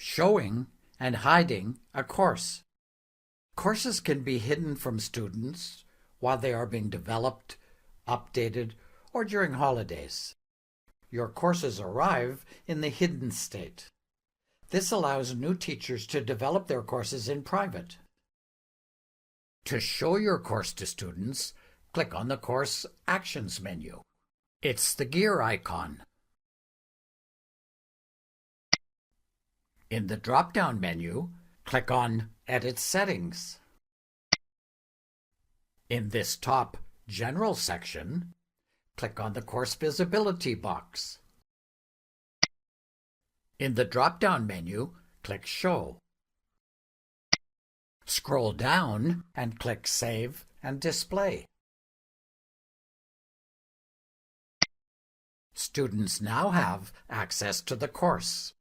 showing and hiding a course. Courses can be hidden from students while they are being developed, updated, or during holidays. Your courses arrive in the hidden state. This allows new teachers to develop their courses in private. To show your course to students, click on the Course Actions menu. It's the gear icon. In the drop-down menu, click on Edit Settings. In this top General section, click on the Course Visibility box. In the drop-down menu, click Show. Scroll down and click Save and Display. Students now have access to the course.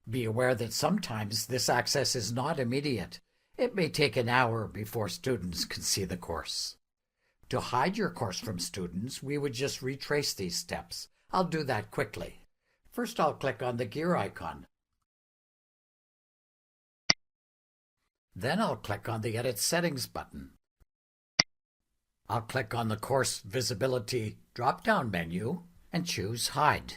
Be aware that sometimes this access is not immediate. It may take an hour before students can see the course. To hide your course from students, we would just retrace these steps. I'll do that quickly. First, I'll click on the gear icon. Then I'll click on the Edit Settings button. I'll click on the Course Visibility drop-down menu and choose Hide.